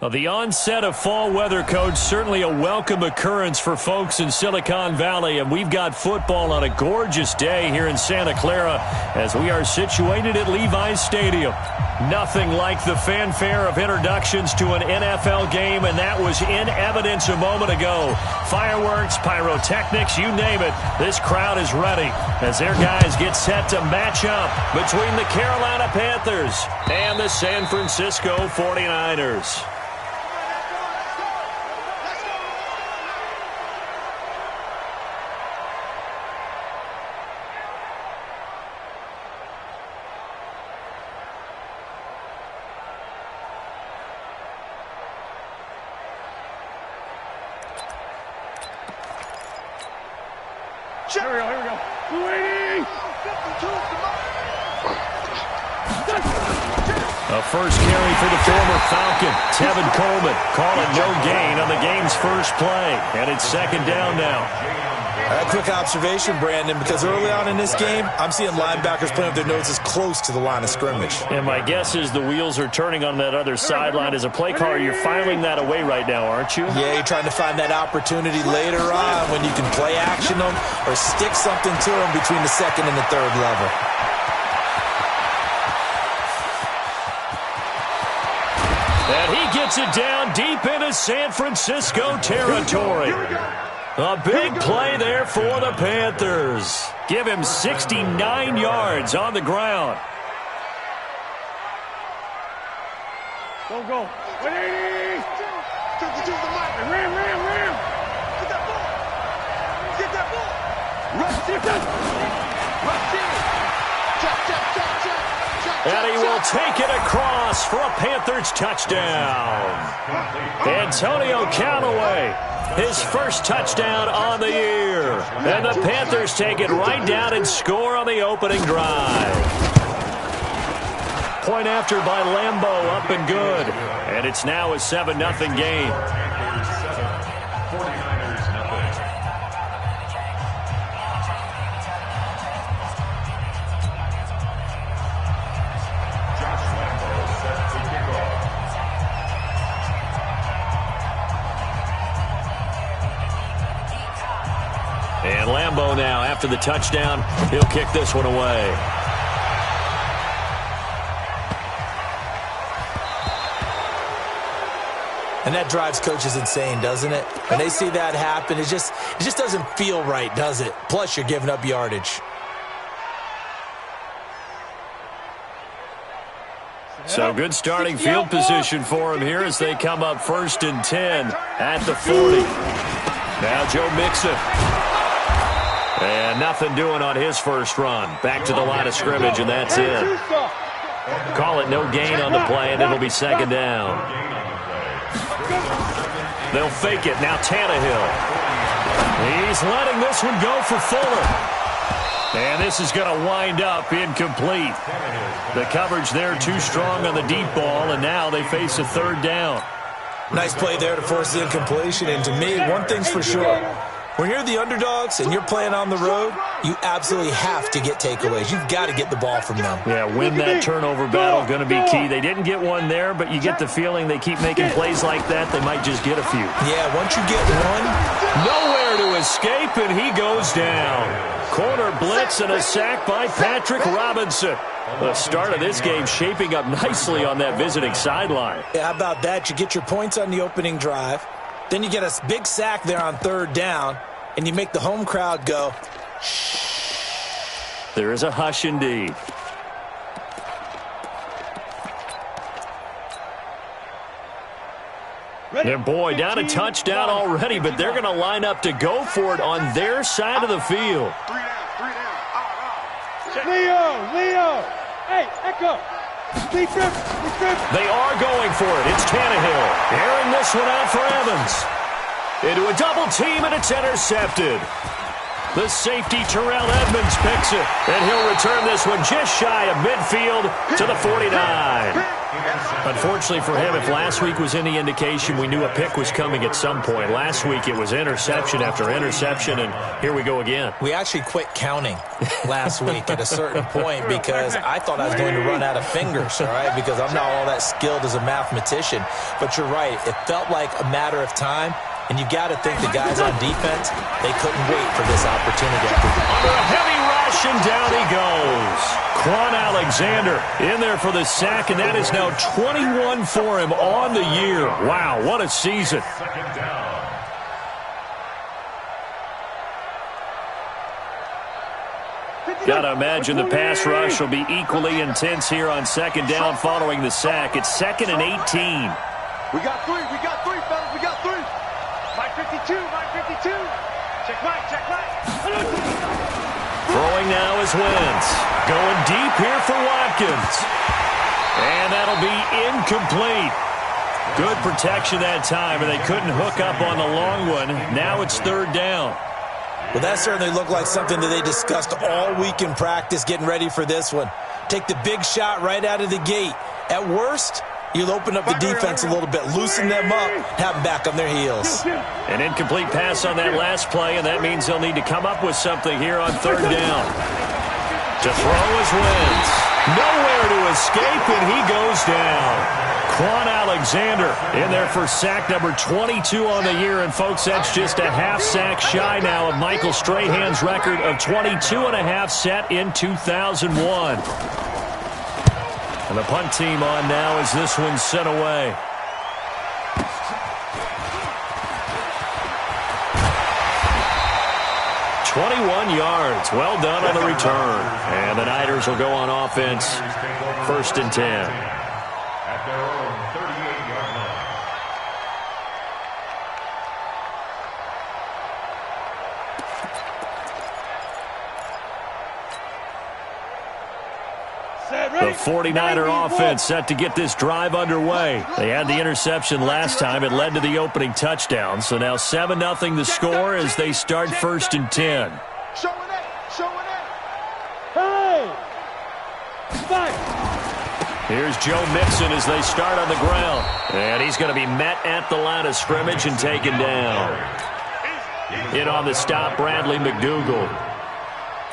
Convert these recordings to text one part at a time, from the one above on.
Well, the onset of fall weather, Coach, certainly a welcome occurrence for folks in Silicon Valley, and we've got football on a gorgeous day here in Santa Clara as we are situated at Levi's Stadium. Nothing like the fanfare of introductions to an NFL game, and that was in evidence a moment ago. Fireworks, pyrotechnics, you name it, this crowd is ready as their guys get set to match up between the Carolina Panthers and the San Francisco 49ers. Here we go. A first carry for the former Falcon, Tevin Coleman. Call it no gain on the game's first play. And it's second down now. A quick observation, Brandon, because early on in this game, I'm seeing linebackers playing with their noses close to the line of scrimmage. And my guess is the wheels are turning on that other sideline. As a play caller, you're filing that away right now, aren't you? Yeah, you're trying to find that opportunity later on when you can play action them or stick something to them between the second and the third level. And he gets it down deep into San Francisco territory. A big play there for the Panthers. Give him 69 yards on the ground. Go. 180. Ram. Get that ball. Rush it. And he will take it across for a Panthers touchdown. Antonio Callaway, his first touchdown on the year. And the Panthers take it right down and score on the opening drive. Point after by Lambeau, up and good. And it's now a 7-0 game. And Lambeau now, after the touchdown, he'll kick this one away. And that drives coaches insane, doesn't it? When they see that happen, it just doesn't feel right, does it? Plus, you're giving up yardage. So good starting field position for him here as they come up 1st and 10 at the 40. Now Joe Mixon. And nothing doing on his first run. Back to the line of scrimmage, and that's it. Call it no gain on the play, and it'll be second down. They'll fake it. Now Tannehill. He's letting this one go for Fuller. And this is going to wind up incomplete. The coverage there too strong on the deep ball, and now they face a third down. Nice play there to force the incompletion. And to me, one thing's for sure. When you're the underdogs and you're playing on the road, you absolutely have to get takeaways. You've got to get the ball from them. Yeah, win that turnover battle, going to be key. They didn't get one there, but you get the feeling they keep making plays like that, they might just get a few. Yeah, once you get one. Nowhere to escape, and he goes down. Corner blitz and a sack by Patrick Robinson. The start of this game shaping up nicely on that visiting sideline. Yeah, how about that? You get your points on the opening drive. Then you get a big sack there on third down, and you make the home crowd go, shh. There is a hush indeed. Their boy down a touchdown already, but they're going to line up to go for it on their side of the field. Leo. Hey, Echo. They are going for it. It's Tannehill. Airing this one out for Evans. Into a double team, and it's intercepted. The safety, Terrell Edmonds, picks it. And he'll return this one just shy of midfield to the 49. Unfortunately for him, if last week was any indication, we knew a pick was coming at some point. Last week it was interception after interception, and here we go again. We actually quit counting last week at a certain point because I thought I was going to run out of fingers, all right, because I'm not all that skilled as a mathematician. But you're right. It felt like a matter of time, and you got to think the guys on defense, they couldn't wait for this opportunity. Under a heavy rush, and down he goes. Quan Alexander in there for the sack, and that is now 21 for him on the year. Wow, what a season. Got to imagine the pass rush will be equally intense here on second down following the sack. It's 2nd and 18. We got three, fellas, we got three. Mike 52, Mike 52. Check Mike. Throwing now is Wentz. Going deep here for Watkins. And that'll be incomplete. Good protection that time, and they couldn't hook up on the long one. Now it's 3rd down. Well, that certainly looked like something that they discussed all week in practice getting ready for this one. Take the big shot right out of the gate. At worst, you'll open up the defense a little bit, loosen them up, have them back on their heels. An incomplete pass on that last play, and that means they'll need to come up with something here on 3rd down. To throw is Wentz. Nowhere to escape, and he goes down. Quan Alexander in there for sack number 22 on the year. And, folks, that's just a half sack shy now of Michael Strahan's record of 22.5 set in 2001. And the punt team on now as this one's sent away. "21 yards. Well done on the return. And the Niners will go on offense. 1st and 10. At their own 38-yard line. The 49er offense set to get this drive underway. They had the interception last time. It led to the opening touchdown. So now 7-0 the score as they start 1st and 10. Hey! Spike! Here's Joe Mixon as they start on the ground. And he's going to be met at the line of scrimmage and taken down. In on the stop, Bradley McDougald.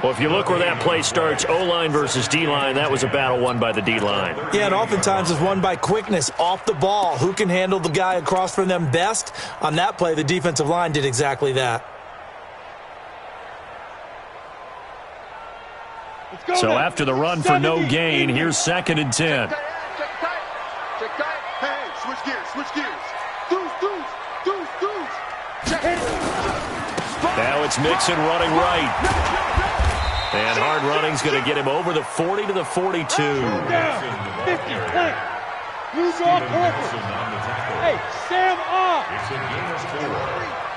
Well, if you look where that play starts, O-line versus D-line, that was a battle won by the D-line. Yeah, and oftentimes it's won by quickness off the ball. Who can handle the guy across from them best? On that play, the defensive line did exactly that. So after the run for no gain, here's 2nd and 10. Check tight. Hey, switch gears. Now it's Mixon running right. And hard running's going to get him over the 40 to the 42. 50, play. Move off purpose. Hey, Sam off. It's a gain of 4.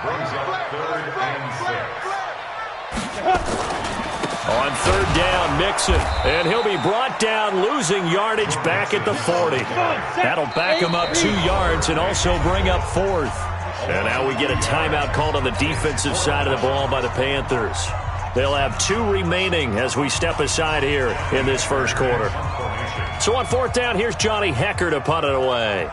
Brings up 3rd and 6. On 3rd down, Mixon. And he'll be brought down, losing yardage back at the 40. That'll back him up 2 yards and also bring up 4th. And now we get a timeout called on the defensive side of the ball by the Panthers. They'll have 2 remaining as we step aside here in this first quarter. So on 4th down, here's Johnny Hecker to punt it away.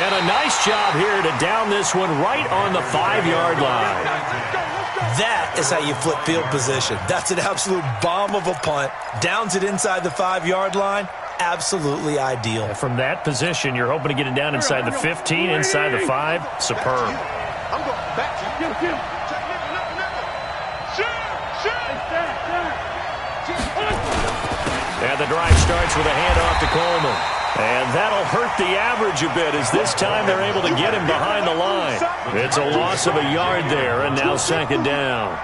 And a nice job here to down this one right on the 5-yard line. That is how you flip field position. That's an absolute bomb of a punt. Downs it inside the 5-yard line. Absolutely ideal. From that position, you're hoping to get it down inside the 15, inside the 5. Superb. I'm going back to you. And the drive starts with a handoff to Coleman. And that'll hurt the average a bit as this time they're able to get him behind the line. It's a loss of a yard there, and now 2nd down.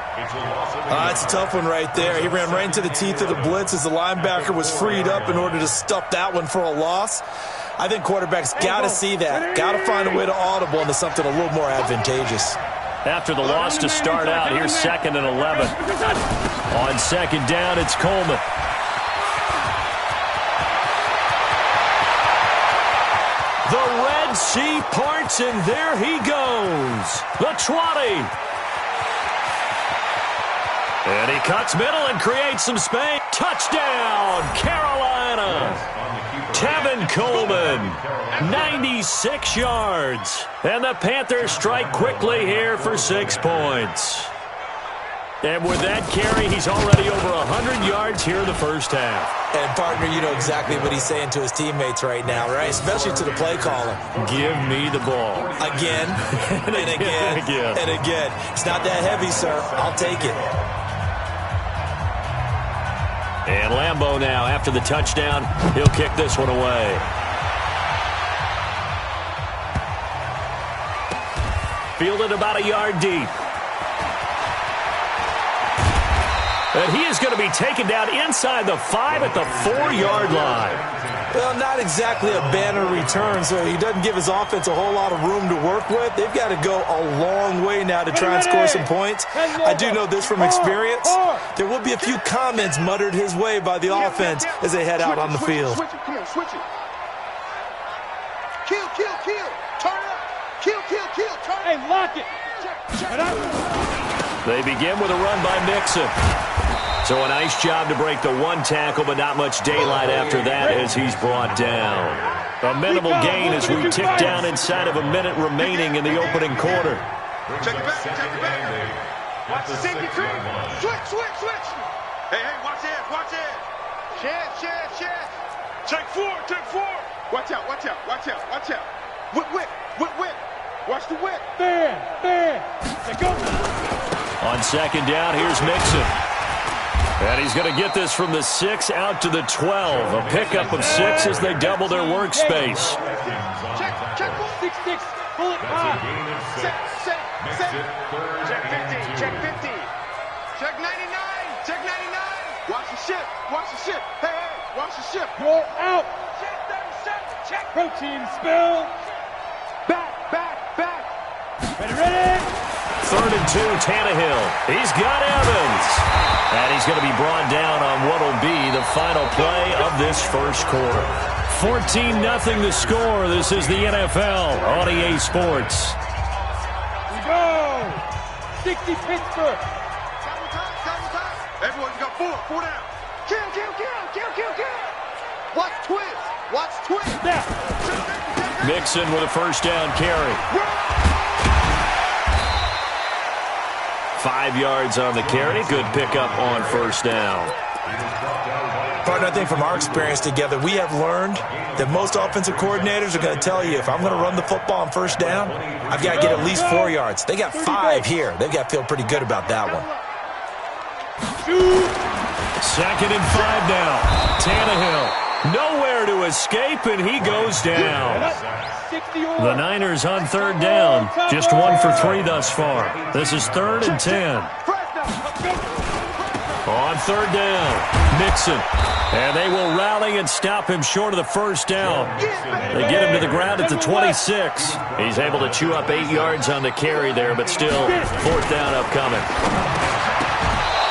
It's a tough one right there. He ran right into the teeth of the blitz as the linebacker was freed up in order to stuff that one for a loss. I think quarterbacks got to see that. Got to find a way to audible into something a little more advantageous. after the loss to start out. Here's 2nd and 11. On 2nd down, it's Coleman. The Red Sea parts, and there he goes. The 20. And he cuts middle and creates some space. Touchdown, Carolina. Tevin Coleman, 96 yards. And the Panthers strike quickly here for 6 points. And with that carry, he's already over 100 yards here in the first half. And, partner, you know exactly what he's saying to his teammates right now, right? Especially to the play caller. Give me the ball. Again, and again, and again. It's not that heavy, sir. I'll take it. And Lambeau now, after the touchdown, he'll kick this one away. Fielded about a yard deep. And he is going to be taken down inside the 5 at the 4-yard line. Well, not exactly a banner return, so he doesn't give his offense a whole lot of room to work with. They've got to go a long way now to try and score some points. I do know this from experience. There will be a few comments muttered his way by the offense as they head out on the field. Switch it, come on, switch it. Kill, kill, kill. Turn it up. Kill, kill, kill. Turn it. Hey, lock it. Check. They begin with a run by Mixon. So a nice job to break the 1 tackle, but not much daylight after that as he's brought down. A minimal gain as we tick down inside of a minute remaining in the opening quarter. Check it back, check it back. Watch the safety crew. Switch. Hey, watch it. Chance. Check 4. Watch out. Whip. Watch the whip. There. They go. On 2nd down, here's Mixon. And he's going to get this from the 6 out to the 12. A pickup of 6 as they double their workspace. Check 6-6. Pull it high. Set. Check 50. Check 99. Watch the ship. Hey, watch the ship. Roll out. Check. Protein spill. Back. Ready. 3rd and 2, Tannehill. He's got Evans. And he's going to be brought down on what will be the final play of this first quarter. 14-0 the score. This is the NFL on EA Sports. We go. 60 Pittsburgh. Time. Everyone, you got 4 down. Kill. Watch twist. Now. Mixon with a first down carry. 5 yards on the carry. Good pickup on first down. Partner, I think from our experience together, we have learned that most offensive coordinators are going to tell you, if I'm going to run the football on first down, I've got to get at least 4 yards. They got 5 here. They've got to feel pretty good about that one. 2nd and 5 now. Tannehill. Nowhere to escape, and he goes down. The Niners on 3rd down. Just 1 for 3 thus far. This is 3rd and 10. On 3rd down, Mixon. And they will rally and stop him short of the first down. They get him to the ground at the 26. He's able to chew up 8 yards on the carry there, but still 4th down upcoming.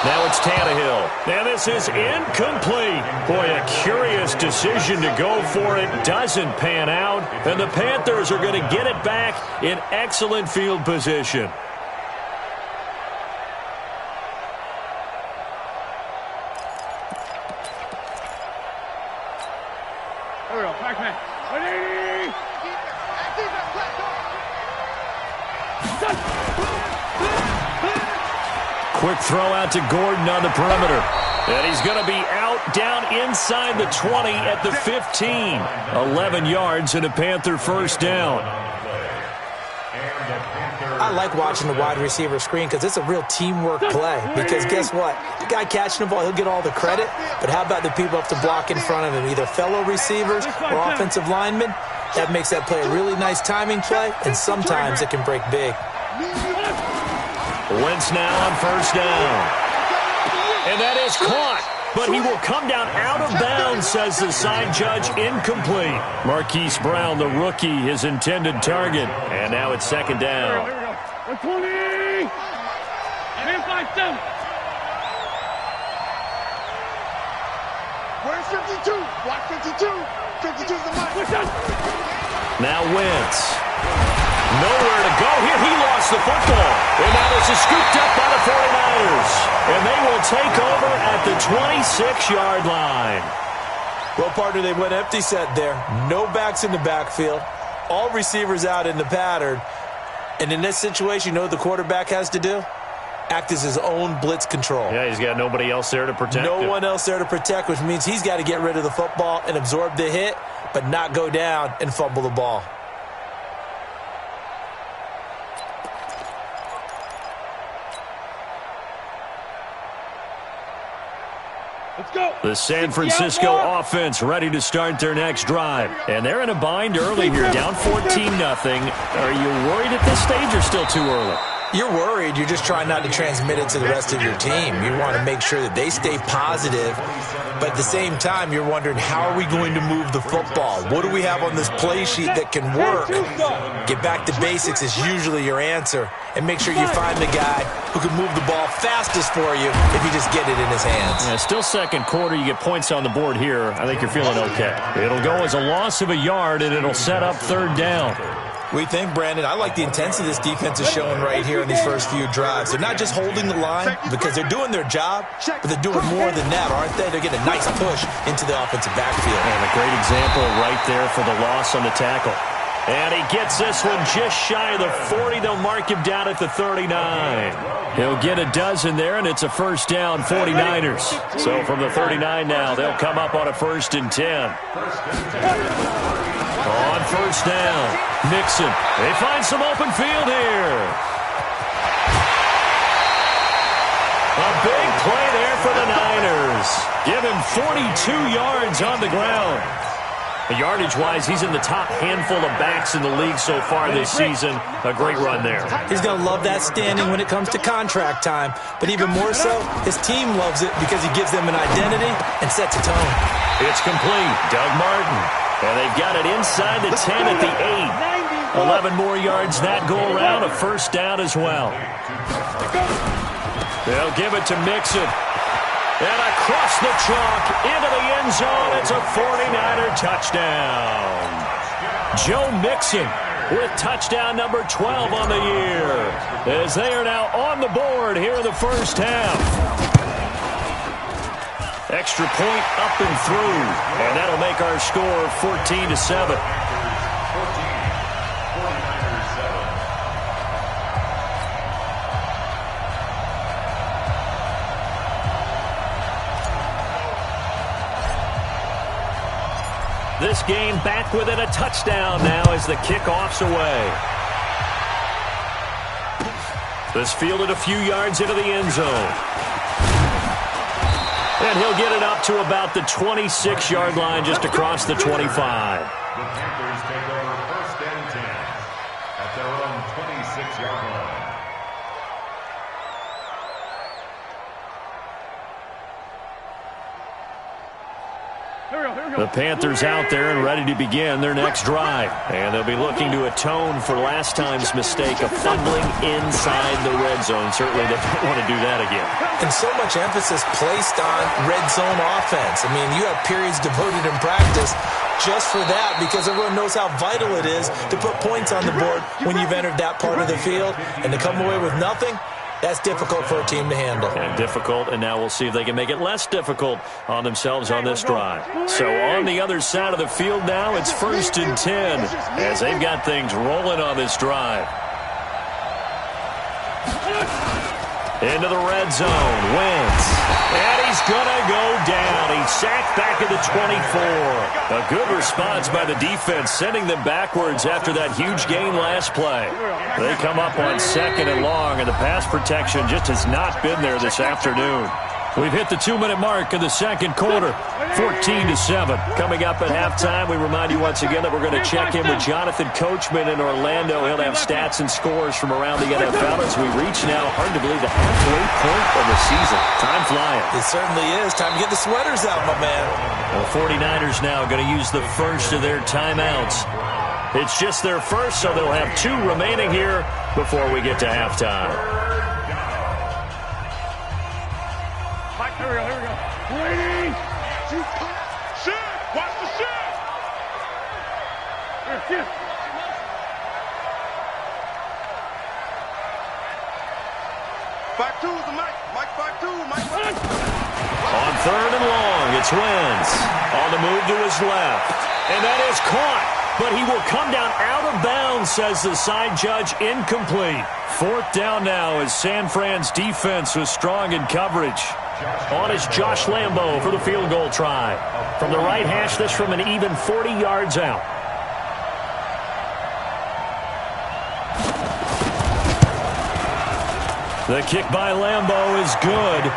Now it's Tannehill. And this is incomplete. Boy, a curious decision to go for it. Doesn't pan out. And the Panthers are going to get it back in excellent field position. There we go. Pac-Man. Ready. Quick throw out to Gordon on the perimeter. And he's going to be out down inside the 20 at the 15. 11 yards and a Panther first down. I like watching the wide receiver screen because it's a real teamwork play. Because guess what? The guy catching the ball, he'll get all the credit. But how about the people up to block in front of him, either fellow receivers or offensive linemen? That makes that play a really nice timing play, and sometimes it can break big. Wentz now on first down. And that is caught. But he will come down out of bounds, says the side judge. Incomplete. Marquise Brown, the rookie, his intended target. And now it's 2nd down. 120. Man 5-7. Where's 52? Watch 52. 52's the mic. Push up. Now Wentz. Nowhere to go here. He lost the football. And now this is scooped up by the 49ers. And they will take over at the 26-yard line. Well, partner, they went empty set there. No backs in the backfield. All receivers out in the pattern. And in this situation, you know what the quarterback has to do? Act as his own blitz control. Yeah, he's got nobody else there to protect him. No one else there to protect, which means he's got to get rid of the football and absorb the hit, but not go down and fumble the ball. Let's go. The San Francisco offense ready to start their next drive. And they're in a bind early here, down 14-0. Are you worried at this stage or still too early? You're worried. You're just trying not to transmit it to the rest of your team. You want to make sure that they stay positive. But at the same time, you're wondering, how are we going to move the football? What do we have on this play sheet that can work? Get back to basics is usually your answer. And make sure you find the guy who can move the ball fastest for you if you just get it in his hands. Yeah, still second quarter. You get points on the board here. I think you're feeling okay. It'll go as a loss of a yard, and it'll set up third down. We think, Brandon, I like the intensity this defense is showing right here in these first few drives. They're not just holding the line because they're doing their job, but they're doing more than that, aren't they? They're getting a nice push into the offensive backfield. And a great example right there for the loss on the tackle. And he gets this one just shy of the 40. They'll mark him down at the 39. He'll get a dozen there, and it's a first down, 49ers. So from the 39 now, they'll come up on a 1st and 10. On first down, Mixon. They find some open field here. A big play there for the Niners. Give him 42 yards on the ground. Yardage-wise, he's in the top handful of backs in the league so far this season. A great run there. He's going to love that standing when it comes to contract time. But even more so, his team loves it because he gives them an identity and sets a tone. It's complete. Doug Martin. And they've got it inside the 10 at the 8. 11 more yards that go around. A first down as well. They'll give it to Mixon. And across the chalk into the end zone. It's a 49er touchdown. Joe Mixon with touchdown number 12 on the year, as they are now on the board here in the first half. Extra point up and through, and that'll make our score 14-7. This game back within a touchdown now as the kickoff's away. This fielded a few yards into the end zone. And he'll get it up to about the 26-yard line, just across the 25. The Panthers take over 1st and 10 at their own 26-yard line. The Panthers out there and ready to begin their next drive. And they'll be looking to atone for last time's mistake of fumbling inside the red zone. Certainly they don't want to do that again. And so much emphasis placed on red zone offense. I mean, you have periods devoted in practice just for that because everyone knows how vital it is to put points on the board when you've entered that part of the field. And to come away with nothing, that's difficult for a team to handle. And difficult, and now we'll see if they can make it less difficult on themselves on this drive. So on the other side of the field now, it's 1st and 10 as they've got things rolling on this drive. Into the red zone, Wentz. And he's going to go down. He's sacked back at the 24. A good response by the defense, sending them backwards after that huge gain last play. They come up on 2nd and long, and the pass protection just has not been there this afternoon. We've hit the 2-minute mark in the second quarter, 14-7. Coming up at halftime, we remind you once again that we're going to check in with Jonathan Coachman in Orlando. He'll have stats and scores from around the NFL as we reach now, hard to believe, the halfway point of the season. Time flying. It certainly is. Time to get the sweaters out, my man. Well, the 49ers now going to use the first of their timeouts. It's just their first, so they'll have 2 remaining here before we get to halftime. Here we go. Waiting. Shift. Watch the shift. Here, shift. Five two is the mic. Mike 5-2. Mike 5-2. On third and long, it's Wentz. On the move to his left. And that is caught. But he will come down out of bounds, says the side judge. Incomplete. Fourth down now as San Fran's defense was strong in coverage. On is Josh Lambo for the field goal try. From the right hash, this from an even 40 yards out. The kick by Lambo is good.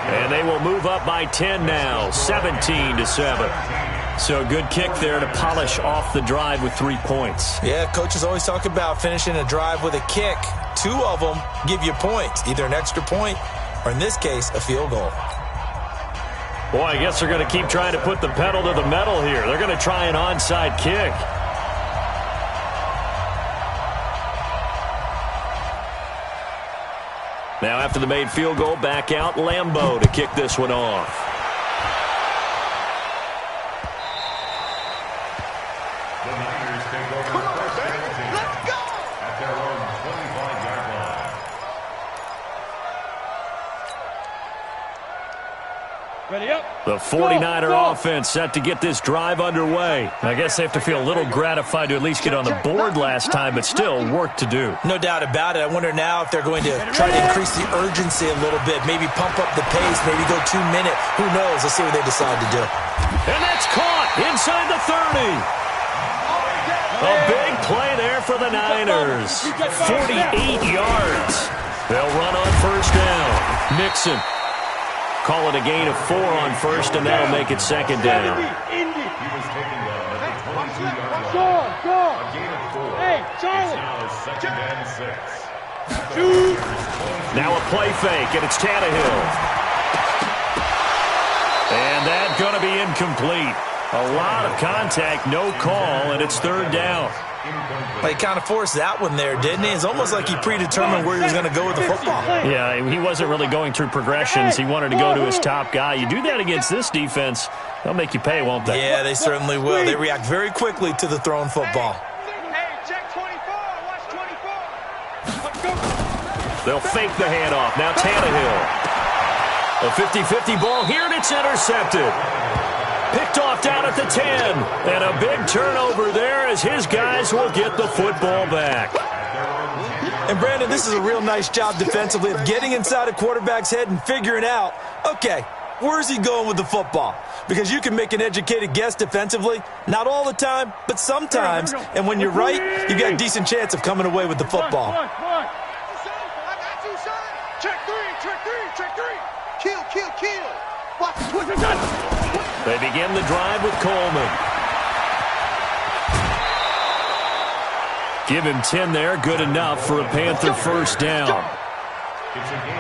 And they will move up by 10 now, 17-7. So good kick there to polish off the drive with 3 points. Yeah, coaches always talk about finishing a drive with a kick. 2 of them give you points, either an extra point or, in this case, a field goal. Boy, I guess they're going to keep trying to put the pedal to the metal here. They're going to try an onside kick. Now after the made field goal, back out Lambo to kick this one off. The Niners take over first and 10 at their own 25-yard line. Ready up. The 49er offense set to get this drive underway. I guess they have to feel a little gratified to at least get on the board last time, but still work to do. No doubt about it. I wonder now if they're going to try to increase the urgency a little bit, maybe pump up the pace, maybe go 2 minute. Who knows? Let's see what they decide to do. And that's caught inside the 30. A big play there for the Niners. 48 yards. They'll run on first down. Mixon. Call it a gain of 4 on first, and that'll make it second down. He was taken down at the 22-yard Go. line. A gain of 4. Hey, It's Charlie. now second and 6. Shoot. Now a play fake, and it's Tannehill. And that's going to be incomplete. A lot of contact, no call, and it's third down. Well, he kind of forced that one there, didn't he? It's almost like he predetermined where he was going to go with the football. Yeah, he wasn't really going through progressions. He wanted to go to his top guy. You do that against this defense, they'll make you pay, won't they? Yeah, they certainly will. They react very quickly to the thrown football. Hey, check 24. Watch 24. They'll fake the handoff. Now Tannehill. A 50-50 ball here, and it's intercepted. Picked off down at the 10. And a big turnover there as his guys will get the football back. And, Brandon, this is a real nice job defensively of getting inside a quarterback's head and figuring out, okay, where's he going with the football? Because you can make an educated guess defensively. Not all the time, but sometimes. And when you're right, you got a decent chance of coming away with the football. I got you, son. Check 3. Kill. Watch the They begin the drive with Coleman. Give him 10 there. Good enough for a Panther first down.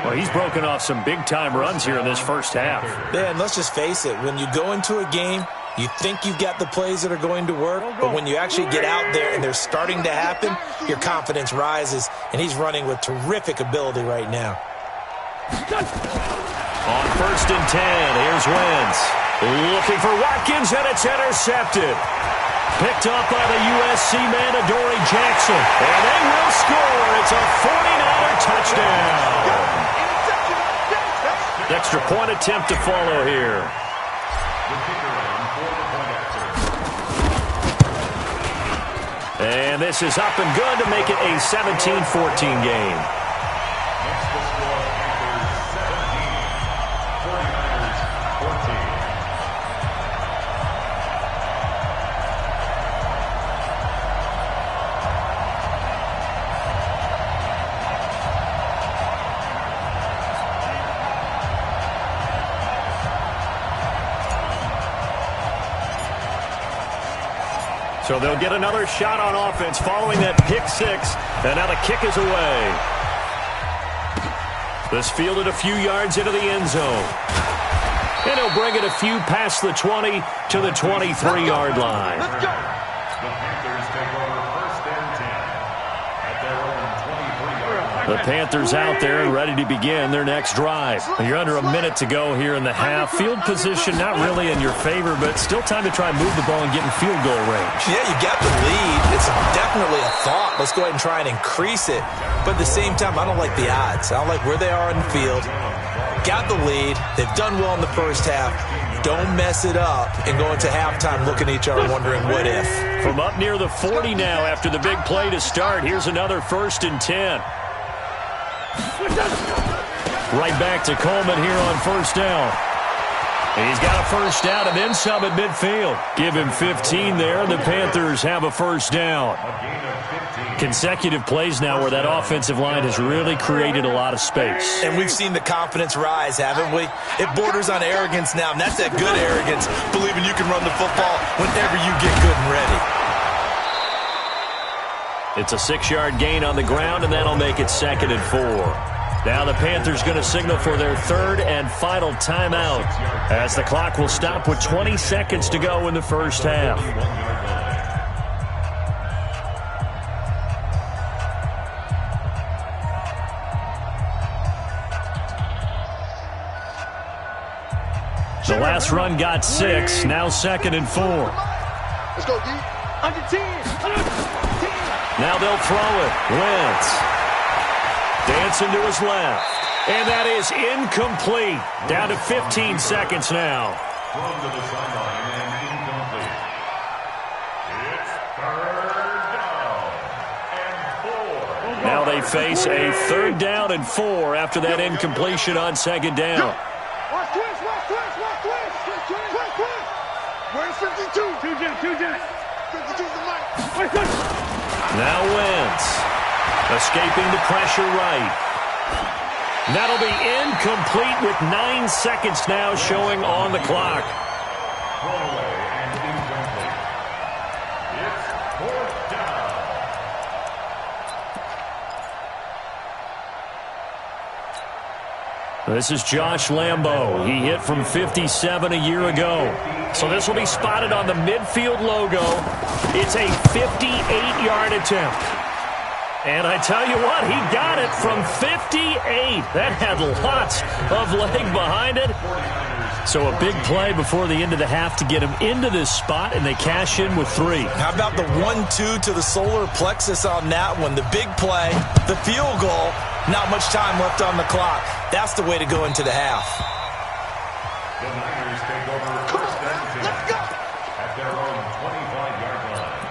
Well, he's broken off some big-time runs here in this first half. Yeah, and let's just face it. When you go into a game, you think you've got the plays that are going to work, but when you actually get out there and they're starting to happen, your confidence rises, and he's running with terrific ability right now. On first and 10, here's Wentz. Looking for Watkins, and it's intercepted. Picked up by the USC man, Adoree Jackson. And they will score. It's a 49er touchdown. Extra point attempt to follow here. And this is up and good to make it a 17-14 game. So they'll get another shot on offense following that pick six. And now the kick is away. This fielded a few yards into the end zone. And he'll bring it a few past the 20 to the 23-yard line. The Panthers take over first and 10 at their own The Panthers out there and ready to begin their next drive. You're under a minute to go here in the half. Field position not really in your favor, but still time to try and move the ball and get in field goal range. Yeah, you got the lead. It's definitely a thought. Let's go ahead and try and increase it. But at the same time, I don't like the odds. I don't like where they are in the field. Got the lead. They've done well in the first half. Don't mess it up and go into halftime looking at each other wondering what if. From up near the 40 now after the big play to start, here's another 1st and 10. Right back to Coleman here on 1st down. He's got a 1st down and then some at midfield. Give him 15 there, and the Panthers have a 1st down. Consecutive plays now where that offensive line has really created a lot of space. And we've seen the confidence rise, haven't we? It borders on arrogance now, and that's that good arrogance, believing you can run the football whenever you get good and ready. It's a 6-yard gain on the ground, and that'll make it 2nd and 4. Now the Panthers going to signal for their 3rd and final timeout as the clock will stop with 20 seconds to go in the first half. The last run got 6, now 2nd and 4. Let's go, D. Under 10. Now they'll throw it. Wentz. Dancing to his left. And that is incomplete. Down to 15 seconds now. Thrown to the sideline and incomplete. It's 3rd down and 4. Now they face a 3rd down and 4 after that incompletion on 2nd down. Watch twist, watch twist, watch twist. Twist, twist. Where's 52? 2 Jets. 52's the mic. Now Wentz. Escaping the pressure right. That'll be incomplete with 9 seconds now showing on the clock. Throwaway and incomplete. It's 4th down. This is Josh Lambo. He hit from 57 a year ago. So this will be spotted on the midfield logo. It's a 58-yard attempt. And I tell you what, he got it from 58. That had lots of leg behind it. So a big play before the end of the half to get him into this spot, and they cash in with 3. How about the 1-2 to the solar plexus on that one? The big play, the field goal, not much time left on the clock. That's the way to go into the half. The Niners take over 1st and 10 at their own 25-yard line.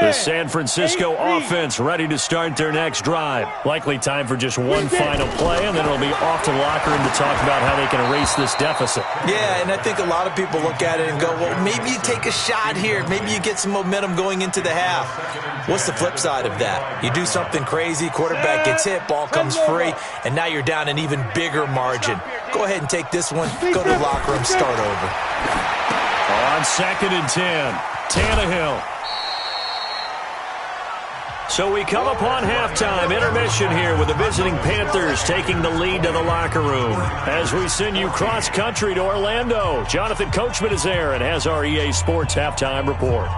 The San Francisco offense ready to start their next drive. Likely time for just one final play, and then it'll be off to the locker room to talk about how they can erase this deficit. Yeah, and I think a lot of people look at it and go, well, maybe you take a shot here. Maybe you get some momentum going into the half. What's the flip side of that? You do something crazy, quarterback gets hit, ball comes free, and now you're down an even bigger margin. Go ahead and take this one, go to the locker room, start over. On 2nd and 10, Tannehill. So we come upon halftime intermission here with the visiting Panthers taking the lead to the locker room. As we send you cross-country to Orlando, Jonathan Coachman is there and has our EA Sports halftime report.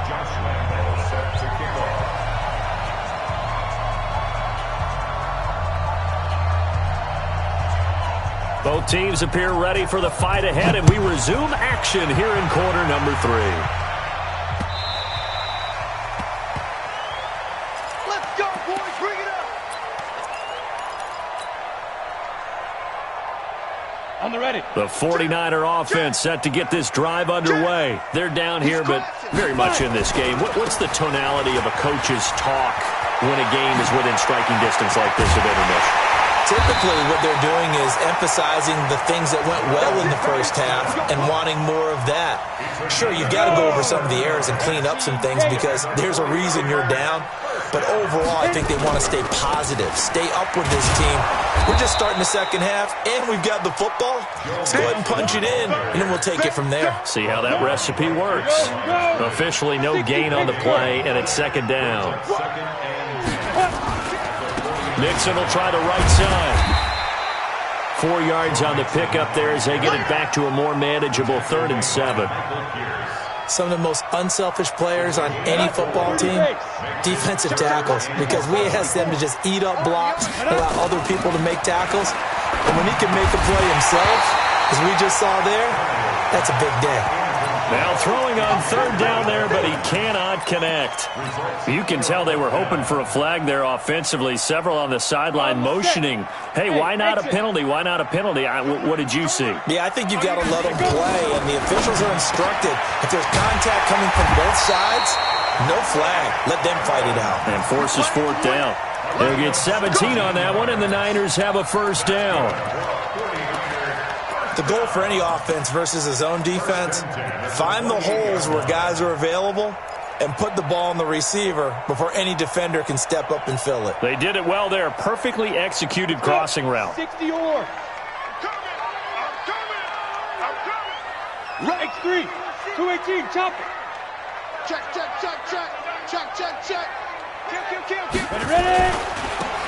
Josh Lambo set to kick off. Both teams appear ready for the fight ahead, and we resume action here in quarter number 3. Let's go, boys. Bring it up. On the ready. The 49er offense set to get this drive underway. They're down here, but very much in this game. What's the tonality of a coach's talk when a game is within striking distance like this of intermission? Typically, what they're doing is emphasizing the things that went well in the first half and wanting more of that. Sure, you've got to go over some of the errors and clean up some things because there's a reason you're down. But overall, I think they want to stay positive, stay up with this team. We're just starting the second half, and we've got the football. Let's go ahead and punch it in, and then we'll take it from there. See how that recipe works. Officially no gain on the play, and it's second down. Nixon will try the right side. 4 yards on the pickup there as they get it back to a more manageable 3rd and 7. Some of the most unselfish players on any football team, defensive tackles, because we ask them to just eat up blocks, allow other people to make tackles. And when he can make a play himself, as we just saw there, that's a big day. Now throwing on 3rd down there, but he cannot connect. You can tell they were hoping for a flag there offensively. Several on the sideline motioning, hey, why not a penalty? Why not a penalty? What did you see? Yeah, I think you've got to let them play, and the officials are instructed. If there's contact coming from both sides, no flag. Let them fight it out. And forces 4th down. They'll get 17 on that one, and the Niners have a 1st down. The goal for any offense versus his own defense, find the holes where guys are available and put the ball on the receiver before any defender can step up and fill it. They did it well there. Perfectly executed crossing route. 60 or. Right 3. 218. Chop it. Check. Kill. Ready?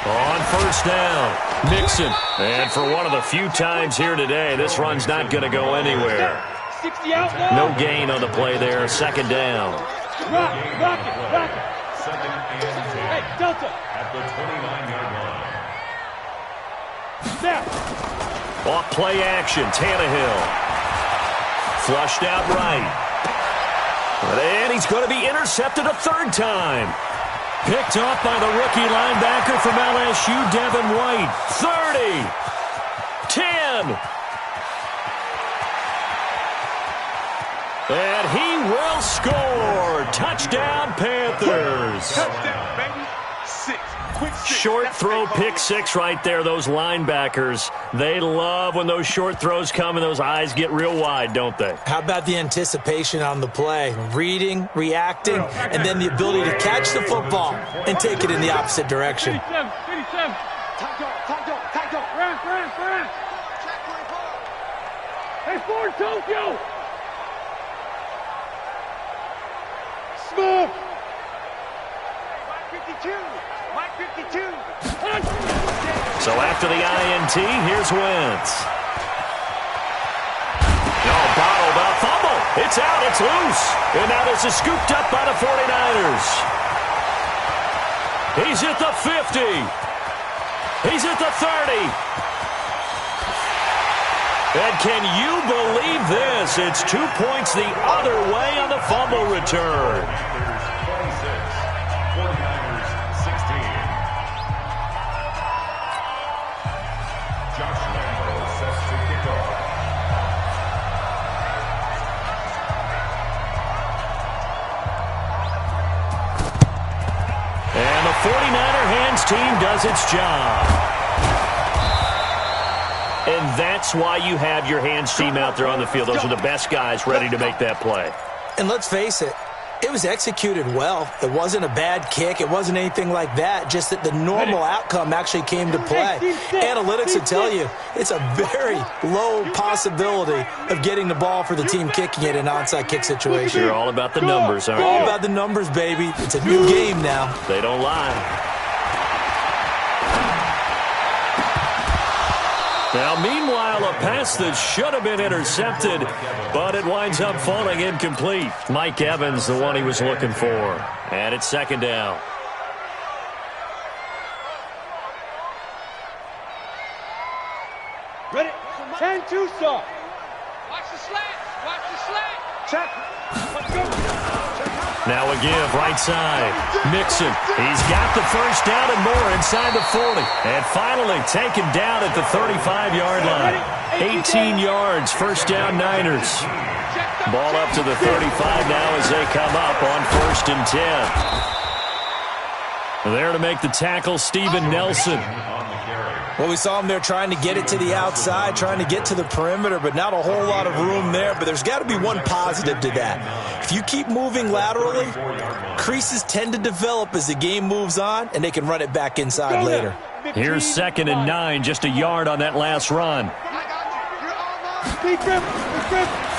On 1st down, Nixon. And for one of the few times here today, this run's not going to go anywhere. 60 out. No gain on the play there. 2nd down. Rock it. Second and 10. Hey, Delta. At the 29-yard line. Snap. Off play action, Tannehill. Flushed out right. And he's going to be intercepted a 3rd time. Picked up by the rookie linebacker from LSU, Devin White. 30. 10. And he will score. Touchdown, Panthers. Touchdown, baby. 6. Quick 6. Short throw, pick 6 right there. Those linebackers, they love when those short throws come and those eyes get real wide, don't they? How about the anticipation on the play? Reading, reacting, and then the ability to catch the football and take it in the opposite direction. 57. Tight dog. Run. Hey, Ford Tokyo. Smith. Mike 52. So after the INT, here's Wentz. Bottled up, fumble. It's out, it's loose. And now this is scooped up by the 49ers. He's at the 50. He's at the 30. And can you believe this? It's 2 points the other way on the fumble return. 49ers 16. Josh Lambo sets the kickoff. And the 49er hands team does its job. And that's why you have your hands team out there on the field. Those are the best guys ready to make that play. And let's face it, it was executed well. It wasn't a bad kick. It wasn't anything like that. Just that the normal outcome actually came to play. Analytics will tell you it's a very low possibility of getting the ball for the team kicking it in an onside kick situation. You're all about the numbers, aren't you? All about the numbers, baby. It's a new game now. They don't lie. Now, meanwhile, a pass that should have been intercepted, but it winds up falling incomplete. Mike Evans, the one he was looking for. And it's 2nd down. Ready? 10-2 stop. Watch the slant. Check. Let's go. Now a give, right side. Mixon. He's got the 1st down and more inside the 40. And finally taken down at the 35-yard line. 18 yards, 1st down Niners. Ball up to the 35 now as they come up on 1st and 10. There to make the tackle, Steven Nelson. On the carry. Well, we saw him there trying to get it to the outside, trying to get to the perimeter, but not a whole lot of room there. But there's got to be one positive to that. If you keep moving laterally, creases tend to develop as the game moves on, and they can run it back inside later. Here's 2nd and 9, just a yard on that last run.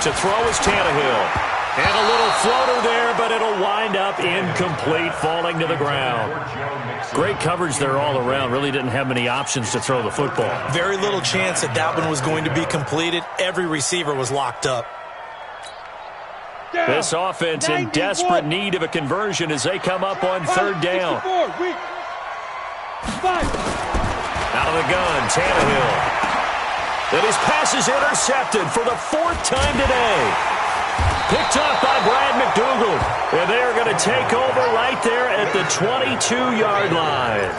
To throw is Tannehill. And a little floater there, but it'll wind up incomplete, falling to the ground. Great coverage there all around. Really didn't have many options to throw the football. Very little chance that that one was going to be completed. Every receiver was locked up. This offense in desperate need of a conversion as they come up on 3rd down. Out of the gun, Tannehill. And his pass is intercepted for the 4th time today. Picked off by Brad McDougal. And they are going to take over right there at the 22-yard line.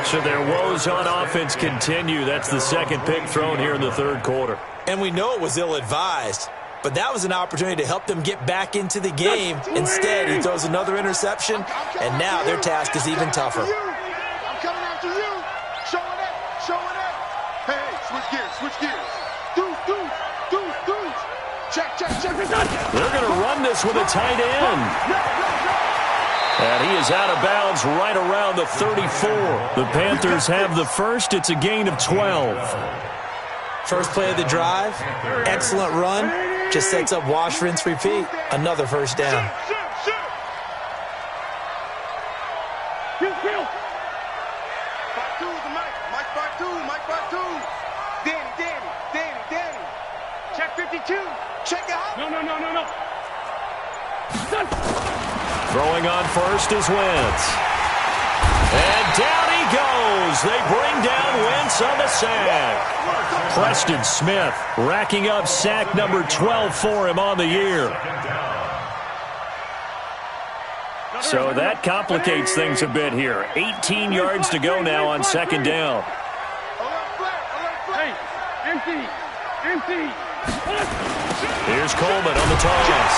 So their woes on offense continue. That's the 2nd pick thrown here in the 3rd quarter. And we know it was ill-advised, but that was an opportunity to help them get back into the game. Instead, he throws another interception, and now their task is even tougher. I'm coming after you. Showing up. Hey, switch gears. Check. They're going to run this with a tight end. And he is out of bounds right around the 34. The Panthers have the first. It's a gain of 12. First play of the drive, excellent run. Just sets up wash, rinse, repeat. Another first down. Mike 2. Danny. Check 52. Check out. No. Throwing on first is Wentz. And down he goes. They bring down Wentz on the sack. Preston Smith racking up sack number 12 for him on the year. So that complicates things a bit here. 18 yards to go now on 2nd down. Hey, empty. Here's Coleman on the toss.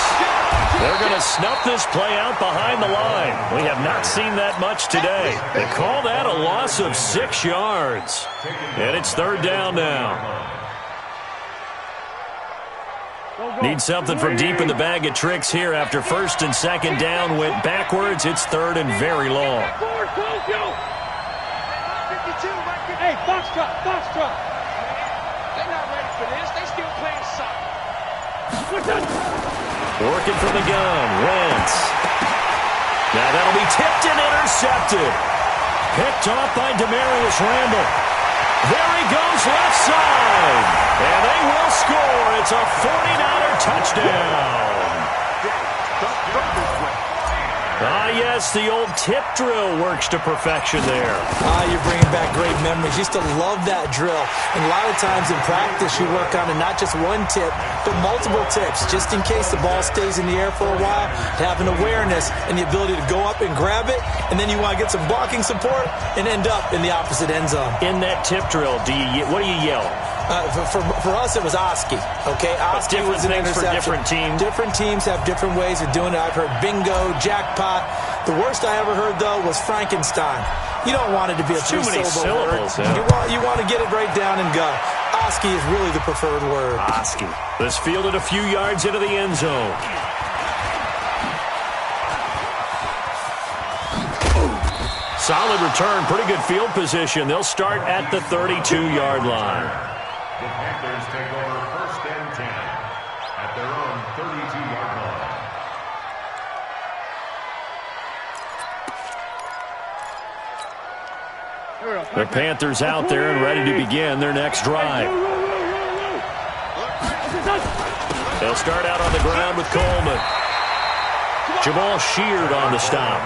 They're going to snuff this play out behind the line. We have not seen that much today. They call that a loss of 6 yards. And it's 3rd down now. Need something from deep in the bag of tricks here after 1st and 2nd down went backwards. It's 3rd and very long. Hey, box truck. They're not ready for this. They still playing soccer. Working from the gun, Wentz. Now that'll be tipped and intercepted. Picked off by Demarius Randall. There he goes left side. And they will score. It's a 49er touchdown. Yes, the old tip drill works to perfection there. You're bringing back great memories. Used to love that drill. And a lot of times in practice, you work on it, not just one tip, but multiple tips, just in case the ball stays in the air for a while, to have an awareness and the ability to go up and grab it, and then you want to get some blocking support and end up in the opposite end zone. In that tip drill, what do you yell? For us, it was Oski. Okay, Oski was an interception. For different teams. Different teams have different ways of doing it. I've heard bingo, jackpot. The worst I ever heard, though, was Frankenstein. You don't want it to be a three-syllable word. Yeah. You want to get it right down and go. Oski is really the preferred word. Oski. This fielded a few yards into the end zone. Solid return, pretty good field position. They'll start at the 32-yard line. The Panthers take over 1st and 10 at their own 32-yard line. The Panthers out there and ready to begin their next drive. They'll start out on the ground with Coleman. Jamal Sheard on the stop.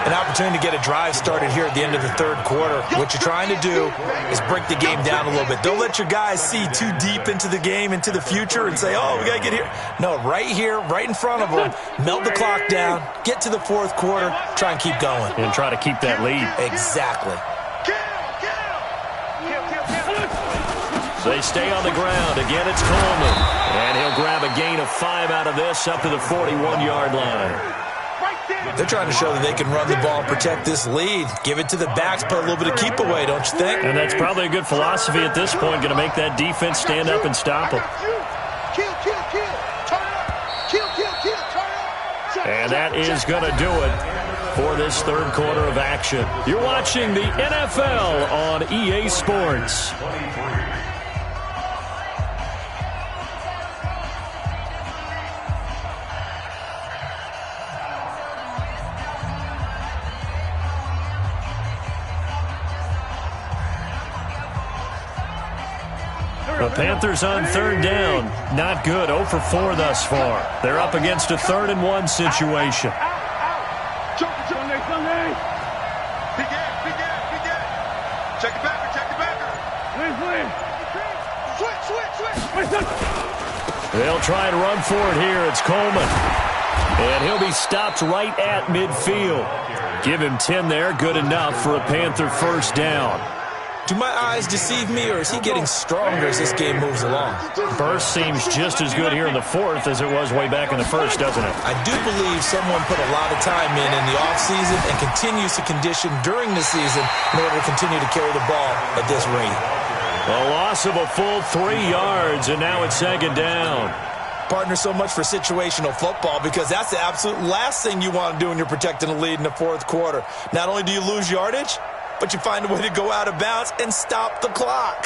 An opportunity to get a drive started here at the end of the 3rd quarter. What you're trying to do is break the game down a little bit. Don't let your guys see too deep into the game, into the future, and say, oh, we got to get here. No, right here, right in front of them, melt the clock down, get to the 4th quarter, try and keep going. And try to keep that lead. Exactly. They stay on the ground. Again, it's Coleman. And he'll grab a gain of 5 out of this up to the 41-yard line. They're trying to show that they can run the ball and protect this lead. Give it to the backs, put a little bit of keep away, don't you think? And that's probably a good philosophy at this point, going to make that defense stand up and stop them. Kill, kill, kill. Turn it up. Kill, kill, kill. Turn it up. And that is going to do it for this third quarter of action. You're watching the NFL on EA Sports. The Panthers on third down. Not good. 0 for 4 thus far. They're up against a 3rd-and-1 situation. Sunday. Big ass, big ass, big ass. Check it backer, check it backer. Switch. They'll try and run for it here. It's Coleman. And he'll be stopped right at midfield. Give him 10 there. Good enough for a Panther first down. Do my eyes deceive me, or is he getting stronger as this game moves along? Burst seems just as good here in the 4th as it was way back in the 1st, doesn't it? I do believe someone put a lot of time in the offseason and continues to condition during the season in order to continue to carry the ball at this rate. A loss of a full 3 yards, and now it's 2nd down. Partner, so much for situational football, because that's the absolute last thing you want to do when you're protecting a lead in the 4th quarter. Not only do you lose yardage, but you find a way to go out of bounds and stop the clock.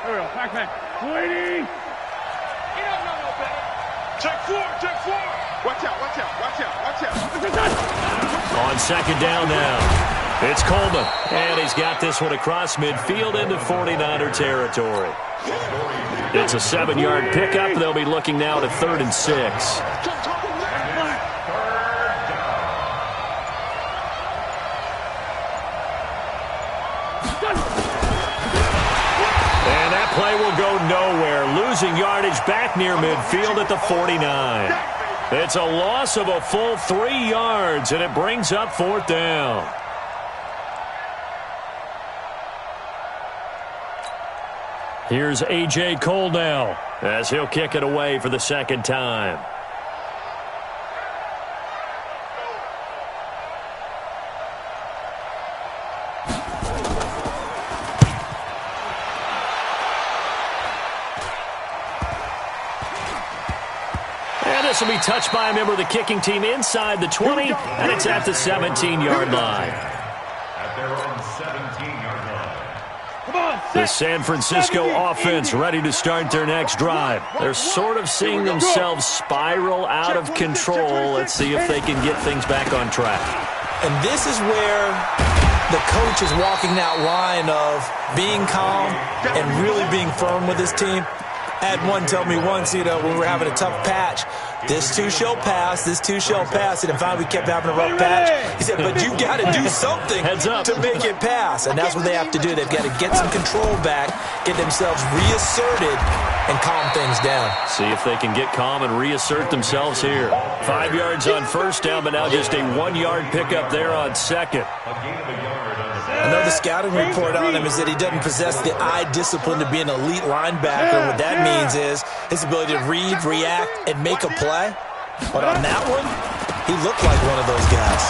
Back. Waiting. He don't know no better. Check 4, check 4. Watch out, watch out, watch out, watch out. On 2nd down now, it's Coleman. And he's got this one across midfield into 49er territory. It's a 7-yard pickup. They'll be looking now to 3rd and 6. Play will go nowhere, losing yardage back near midfield at the 49. It's a loss of a full 3 yards, and it brings up 4th down. Here's A.J. Cole now, as he'll kick it away for the 2nd time. This will be touched by a member of the kicking team inside the 20, and it's at the 17-yard line. At their own 17-yard line. Come on. The San Francisco offense ready to start their next drive. They're sort of seeing themselves spiral out of control. Let's see if they can get things back on track. And this is where the coach is walking that line of being calm and really being firm with his team. I had one tell me once, when we were having a tough patch, this too shall pass, this too shall pass. And finally we kept having a rough patch. He said, but you got to do something to make it pass. And that's what they have to do. They've got to get some control back, get themselves reasserted, and calm things down. See if they can get calm and reassert themselves here. 5 yards on 1st down, but now just a 1-yard pickup there on 2nd. I know the scouting report on him is that he doesn't possess the eye discipline to be an elite linebacker. What that means is his ability to read, react, and make a play. But on that one, he looked like one of those guys.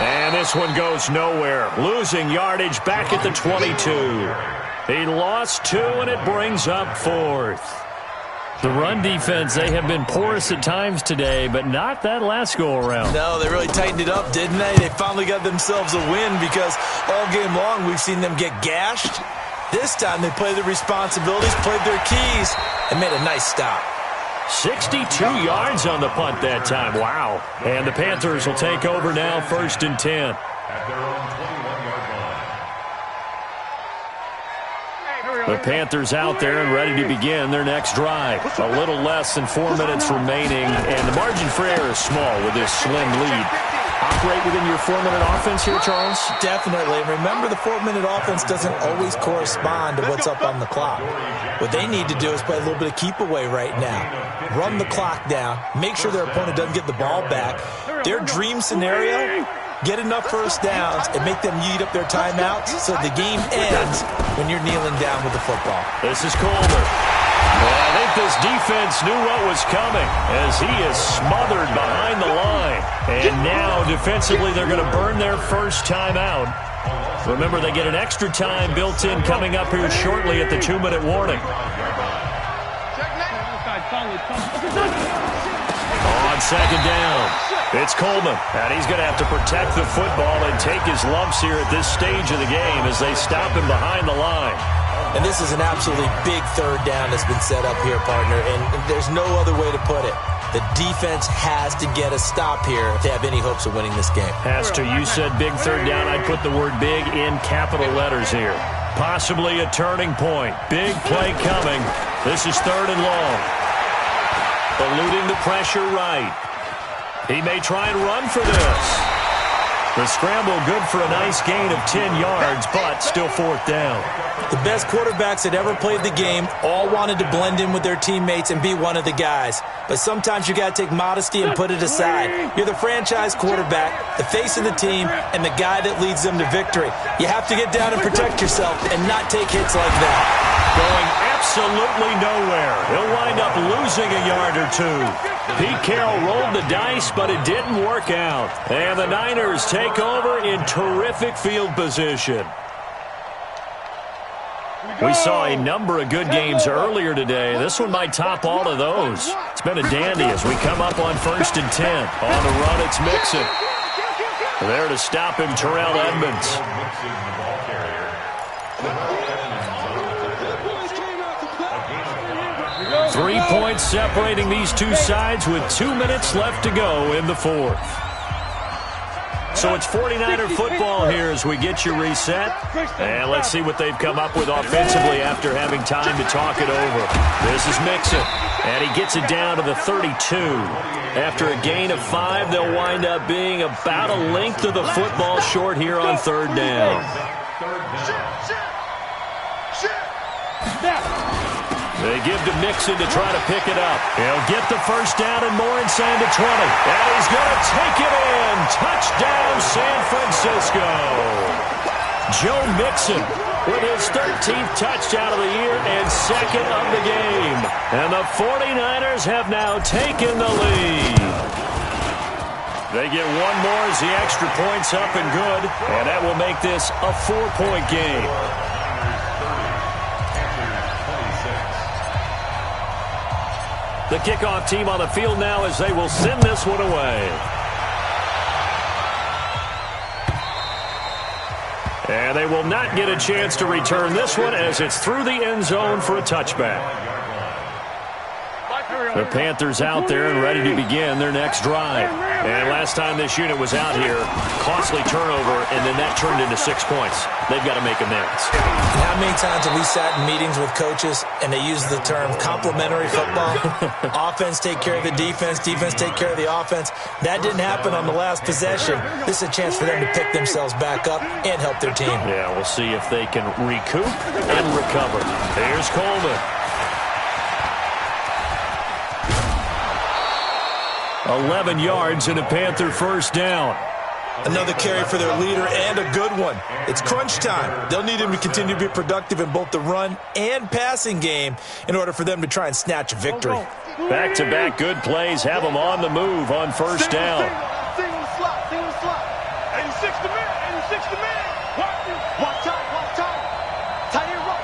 And this one goes nowhere. Losing yardage back at the 22. He lost 2, and it brings up 4th. The run defense, they have been porous at times today, but not that last go-around. No, they really tightened it up, didn't they? They finally got themselves a win because all game long we've seen them get gashed. This time they played their responsibilities, played their keys, and made a nice stop. 62 yards on the punt that time. Wow. And the Panthers will take over now, 1st and 10. At their own 21-yard line. The Panthers out there and ready to begin their next drive. A little less than 4 minutes remaining, and the margin for error is small with this slim lead. Operate within your 4-minute offense here, Charles? Definitely. Remember, the 4-minute offense doesn't always correspond to what's up on the clock. What they need to do is play a little bit of keep away right now. Run the clock down. Make sure their opponent doesn't get the ball back. Their dream scenario, get enough first downs and make them eat up their timeouts so the game ends when you're kneeling down with the football. This is Colbert. Well, I think this defense knew what was coming as he is smothered behind the line. And now, defensively, they're going to burn their first timeout. Remember, they get an extra time built in coming up here shortly at the 2-minute warning. On second down, it's Coleman, and he's going to have to protect the football and take his lumps here at this stage of the game as they stop him behind the line. And this is an absolutely big third down that's been set up here, partner, and there's no other way to put it. The defense has to get a stop here to have any hopes of winning this game. Has to. You said big third down. I'd put the word big in capital letters here. Possibly a turning point. Big play coming. This is 3rd and long. Eluding the pressure right. He may try and run for this. The scramble good for a nice gain of 10 yards, but still 4th down. The best quarterbacks that ever played the game all wanted to blend in with their teammates and be one of the guys. But sometimes you got to take modesty and put it aside. You're the franchise quarterback, the face of the team, and the guy that leads them to victory. You have to get down and protect yourself and not take hits like that. Going absolutely nowhere. He'll wind up losing a yard or two. Pete Carroll rolled the dice, but it didn't work out. And the Niners take over in terrific field position. We saw a number of good games earlier today. This one might top all of those. It's been a dandy as we come up on 1st and 10. On the run, it's Mixon. There to stop him, Terrell Edmonds. 3 points separating these two sides with 2 minutes left to go in the 4th. So it's 49er football here as we get you reset. And let's see what they've come up with offensively after having time to talk it over. This is Mixon, and he gets it down to the 32. After a gain of 5, they'll wind up being about a length of the football short here on 3rd down. They give to Mixon to try to pick it up. He'll get the first down and more inside the 20. And he's going to take it in. Touchdown, San Francisco. Joe Mixon with his 13th touchdown of the year and 2nd of the game. And the 49ers have now taken the lead. They get one more as the extra point's up and good. And that will make this a 4-point game. The kickoff team on the field now as they will send this one away. And they will not get a chance to return this one as it's through the end zone for a touchback. The Panthers out there and ready to begin their next drive. And last time this unit was out here, costly turnover, and then that turned into 6 points. They've got to make amends. How many times have we sat in meetings with coaches and they use the term complementary football? Offense take care of the defense, defense take care of the offense. That didn't happen on the last possession. This is a chance for them to pick themselves back up and help their team. Yeah, we'll see if they can recoup and recover. Here's Coleman. 11 yards and a Panther first down. Another carry for their leader and a good one. It's crunch time. They'll need him to continue to be productive in both the run and passing game in order for them to try and snatch a victory. Back-to-back good plays have them on the move on first down. Single slot. 86 to man, 86 to man. Watch out. Tight end right.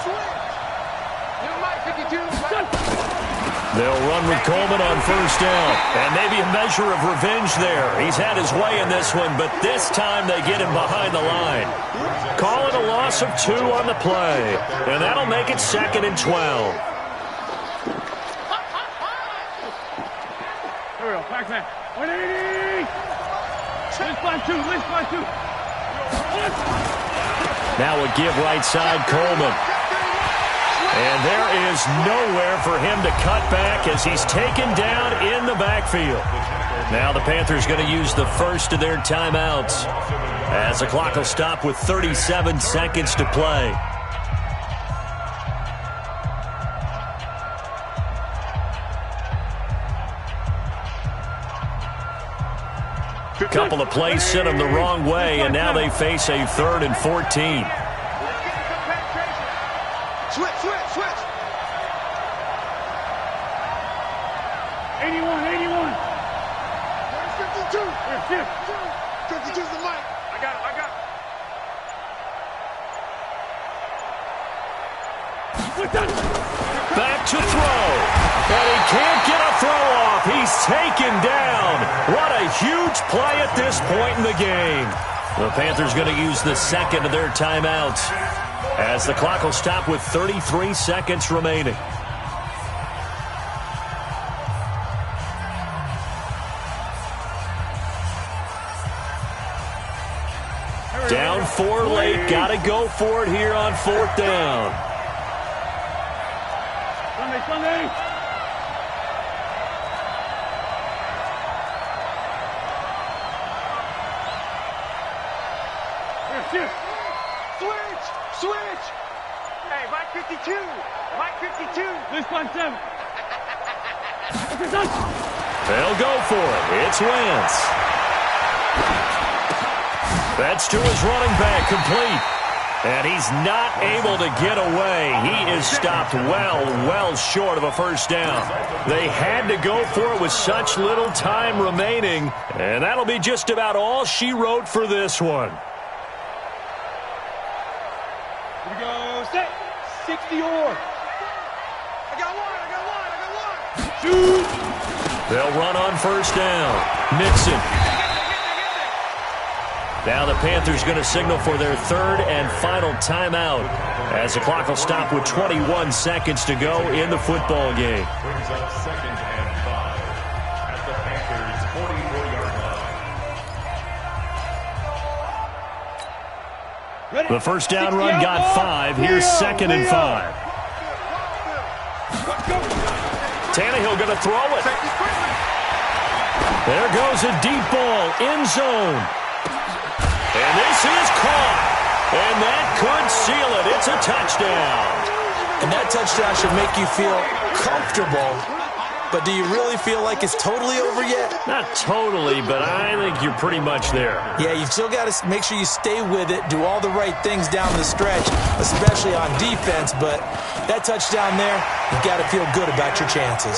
Switch. You might 52. They'll run with Coleman on first down. And maybe a measure of revenge there. He's had his way in this one, but this time they get him behind the line. Call it a loss of 2 on the play. And that'll make it 2nd and 12. Here we go. Back. 180. List by two. Now a give right side, Coleman. And there is nowhere for him to cut back as he's taken down in the backfield. Now the Panthers going to use the first of their timeouts as the clock will stop with 37 seconds to play. A couple of plays sent them the wrong way, and now they face a 3rd and 14. Switch. 52. 52's the mic. I got it. Back to throw. And he can't get a throw off. He's taken down. What a huge play at this point in the game. The Panthers going to use the second of their timeouts as the clock will stop with 33 seconds remaining. Down 4 late. Got to go for it here on 4th down. Sunday. Switch. Hey, Mike 52. Mike 52. This one, 7. They'll go for it. It's Wentz. That's to his running back, complete. And he's not able to get away. He is stopped well short of a first down. They had to go for it with such little time remaining. And that'll be just about all she wrote for this one. Here we go. Set. 60 or. I got one. Shoot. They'll run on first down. Mixon. Now the Panthers going to signal for their third and final timeout as the clock will stop with 21 seconds to go in the football game. Brings up 2nd and 5 at the Panthers' 44-yard line. The first down run got 5. Here's 2nd and 5. Tannehill going to throw it. There goes a deep ball, end zone. And this is caught. And that could seal it. It's a touchdown. And that touchdown should make you feel comfortable. But do you really feel like it's totally over yet? Not totally, but I think you're pretty much there. Yeah, you've still got to make sure you stay with it, do all the right things down the stretch, especially on defense. But that touchdown there, you've got to feel good about your chances.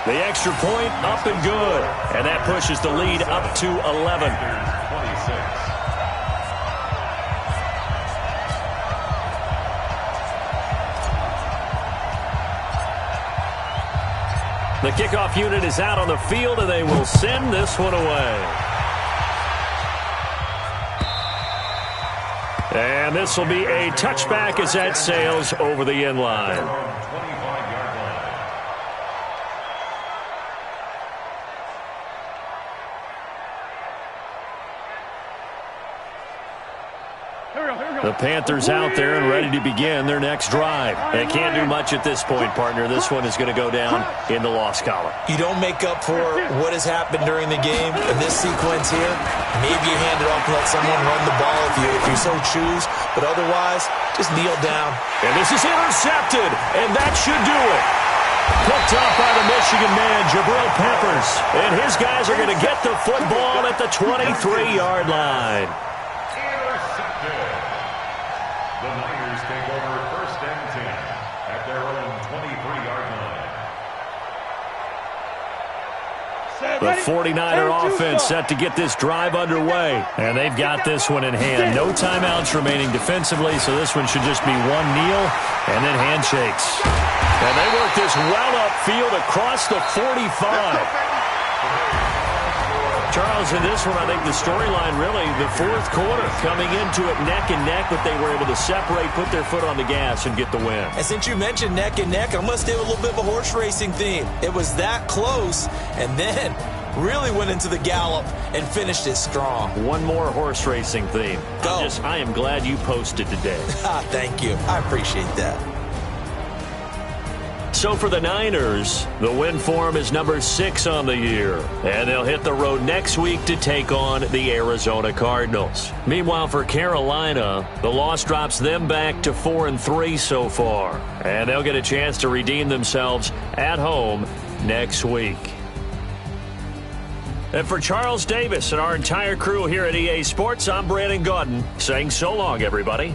The extra point up and good. And that pushes the lead up to 11. 26. The kickoff unit is out on the field, and they will send this one away. And this will be a touchback as that sails over the end line. 25-yard line. The Panthers out there and ready to begin their next drive. They can't do much at this point, partner. This one is going to go down in the loss column. You don't make up for what has happened during the game in this sequence here. Maybe you hand it off and let someone run the ball if you so choose. But otherwise, just kneel down. And this is intercepted, and that should do it. Picked off by the Michigan man, Jabril Peppers. And his guys are going to get the football at the 23-yard line. The Niners take over 1st and 10 at their own 23-yard line. The 49er offense set to get this drive underway. And they've got this one in hand. No timeouts remaining defensively, so this one should just be one kneel and then handshakes. And they work this well upfield across the 45. Charles, in this one, I think the storyline really, the fourth quarter, coming into it neck and neck, but they were able to separate, put their foot on the gas, and get the win. And since you mentioned neck and neck, I'm going to stay with a little bit of a horse racing theme. It was that close, and then really went into the gallop and finished it strong. One more horse racing theme. Go. I am glad you posted today. Thank you. I appreciate that. So for the Niners, the win form is number 6 on the year. And they'll hit the road next week to take on the Arizona Cardinals. Meanwhile, for Carolina, the loss drops them back to 4-3 so far. And they'll get a chance to redeem themselves at home next week. And for Charles Davis and our entire crew here at EA Sports, I'm Brandon Gaudin saying so long, everybody.